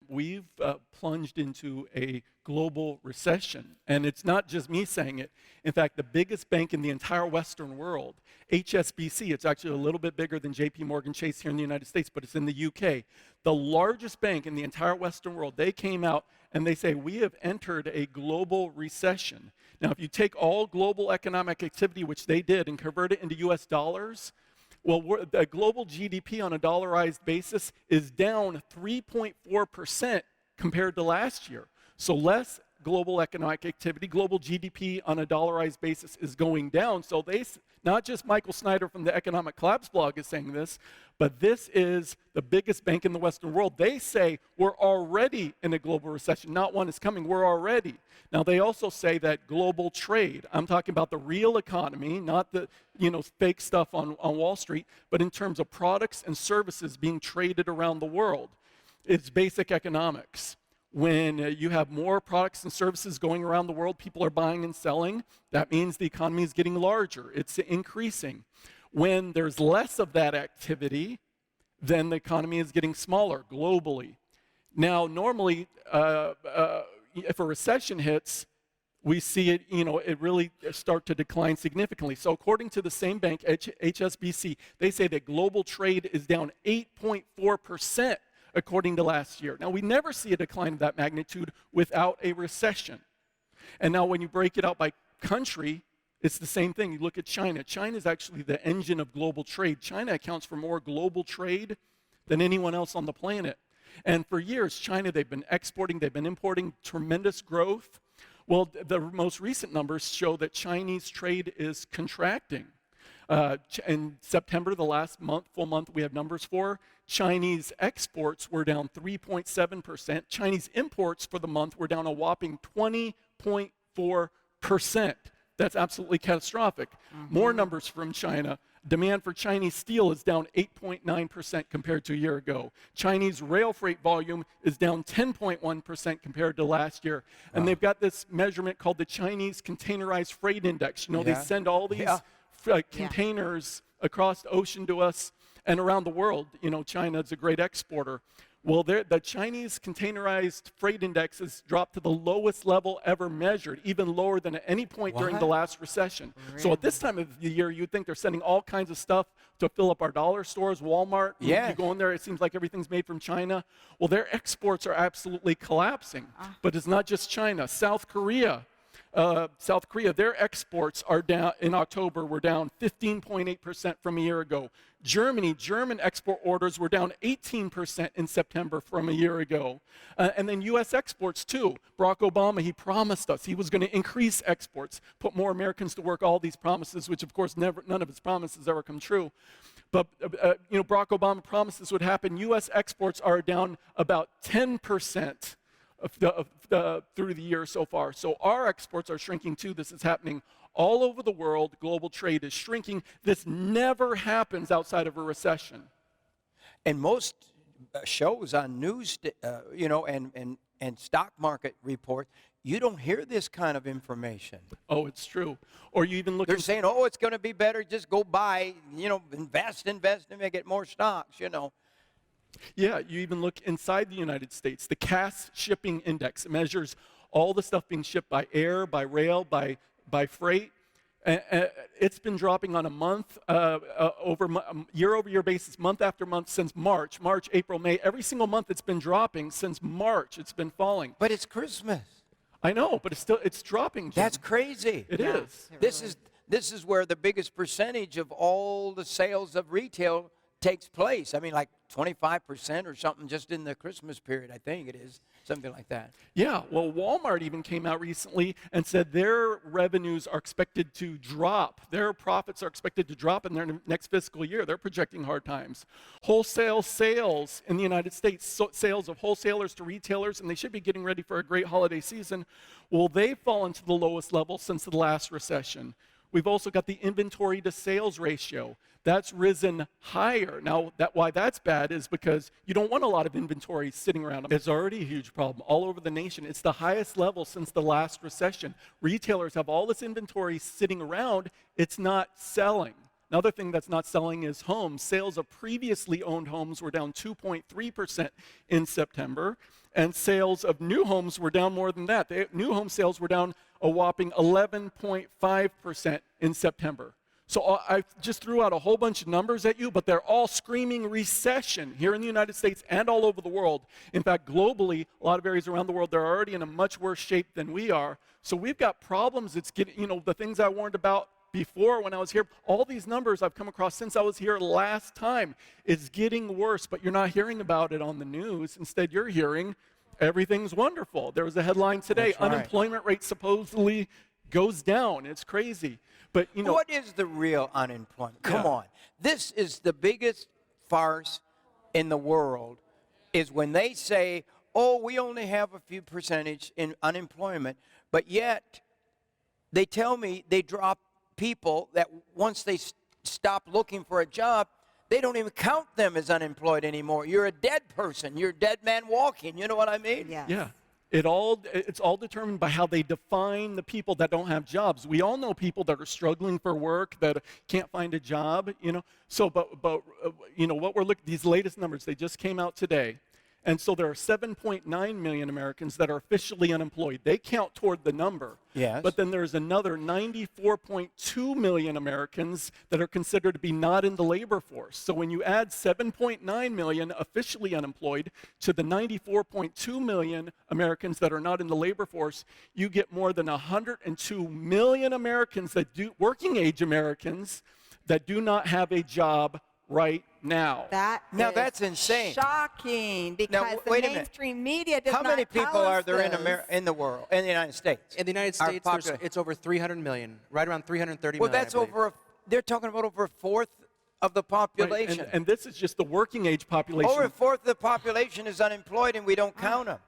we've plunged into a global recession. And it's not just me saying it. In fact, the biggest bank in the entire Western world, HSBC, it's actually a little bit bigger than JP Morgan Chase here in the United States, but it's in the UK. The largest bank in the entire Western world, they came out and they say, we have entered a global recession. Now, if you take all global economic activity, which they did, and convert it into US dollars, well, the global GDP on a dollarized basis is down 3.4% compared to last year. So less global economic activity, global GDP on a dollarized basis is going down. So not just Michael Snyder from the Economic Collapse blog is saying this, but this is the biggest bank in the Western world. They say we're already in a global recession. Not one is coming, we're already. Now they also say that global trade, I'm talking about the real economy, not the fake stuff on Wall Street, but in terms of products and services being traded around the world. It's basic economics. When you have more products and services going around the world, people are buying and selling, that means the economy is getting larger, it's increasing. When there's less of that activity, then the economy is getting smaller globally. Now, normally, if a recession hits, we see it, it really start to decline significantly. So according to the same bank, HSBC, they say that global trade is down 8.4%. according to last year. Now, we never see a decline of that magnitude without a recession. And now when you break it out by country, it's the same thing. You look at China. China is actually the engine of global trade. China accounts for more global trade than anyone else on the planet. And for years, China, they've been exporting, they've been importing tremendous growth. Well, the most recent numbers show that Chinese trade is contracting. In September, the last full month we have numbers for, Chinese exports were down 3.7%. Chinese imports for the month were down a whopping 20.4%. That's absolutely catastrophic. More numbers from China. Demand for Chinese steel is down 8.9% compared to a year ago. Chinese rail freight volume is down 10.1% compared to last year. And they've got this measurement called the Chinese Containerized Freight Index. They send all these containers across the ocean to us and around the world. China is a great exporter. Well, the Chinese Containerized Freight Index has dropped to the lowest level ever measured, even lower than at any point during the last recession. Really? So at this time of the year, you'd think they're sending all kinds of stuff to fill up our dollar stores, Walmart. You go in there, it seems like everything's made from China. Well, their exports are absolutely collapsing. But it's not just China. South Korea, their exports are down in October, were down 15.8% from a year ago. German export orders were down 18% in September from a year ago. And then U.S. exports too. Barack Obama, he promised us he was going to increase exports, put more Americans to work, all these promises, which of course none of his promises ever come true. But Barack Obama promised this would happen. U.S. exports are down about 10% through the year so far. So our exports are shrinking too. This is happening all over the world. Global trade is shrinking. This never happens outside of a recession. And most shows on news, and stock market reports, you don't hear this kind of information. Oh, it's true. Or you even look. They're saying, "Oh, it's going to be better. Just go buy. Invest, and get more stocks." Yeah, you even look inside the United States. The Cass Shipping Index measures all the stuff being shipped by air, by rail, by freight. It's been dropping on a year-over-year basis, month after month since March, April, May. Every single month it's been dropping since March. It's been falling. But it's Christmas. I know, but it's dropping, Jim. That's crazy. It is. This is where the biggest percentage of all the sales of retail takes place. I mean, like 25% or something just in the Christmas period, I think it is, something like that. Yeah, well, Walmart even came out recently and said their revenues are expected to drop. Their profits are expected to drop in their next fiscal year. They're projecting hard times. Wholesale sales in the United States, sales of wholesalers to retailers, and they should be getting ready for a great holiday season, well, they've fallen to the lowest level since the last recession. We've also got the inventory to sales ratio. That's risen higher. Now, why that's bad is because you don't want a lot of inventory sitting around. It's already a huge problem all over the nation. It's the highest level since the last recession. Retailers have all this inventory sitting around. It's not selling. Another thing that's not selling is homes. Sales of previously owned homes were down 2.3% in September. And sales of new homes were down more than that. New home sales were down a whopping 11.5% in September. So I just threw out a whole bunch of numbers at you, but they're all screaming recession here in the United States and all over the world. In fact, globally, a lot of areas around the world, they're already in a much worse shape than we are. So we've got problems. It's getting, the things I warned about before when I was here, all these numbers I've come across since I was here last time is getting worse, but you're not hearing about it on the news. Instead, you're hearing everything's wonderful. There was a headline today, That's right. Unemployment rate supposedly goes down. It's crazy. But, What is the real unemployment? Come Yeah. on. This is the biggest farce in the world, is when they say, oh, we only have a few percentage in unemployment, but yet they tell me they drop people that once they stop looking for a job, they don't even count them as unemployed anymore. You're a dead person. You're a dead man walking. You know what I mean? Yes. Yeah. It's all determined by how they define the people that don't have jobs. We all know people that are struggling for work, that can't find a job, So, but what we're looking, these latest numbers, they just came out today. And so there are 7.9 million Americans that are officially unemployed. They count toward the number. Yes. But then there's another 94.2 million Americans that are considered to be not in the labor force. So when you add 7.9 million officially unemployed to the 94.2 million Americans that are not in the labor force, you get more than 102 million Americans working age Americans that do not have a job right now. Now is that's insane. Shocking, because the wait a minute. mainstream media does How not many tell people us are there this. in the world, in the United States? In the United Our States, it's over 300 million, right around 330 Well, million. that's I believe. they're talking about over a fourth of the Right, population. and this is just the working age population. Over a fourth of the population is unemployed, and we don't count them.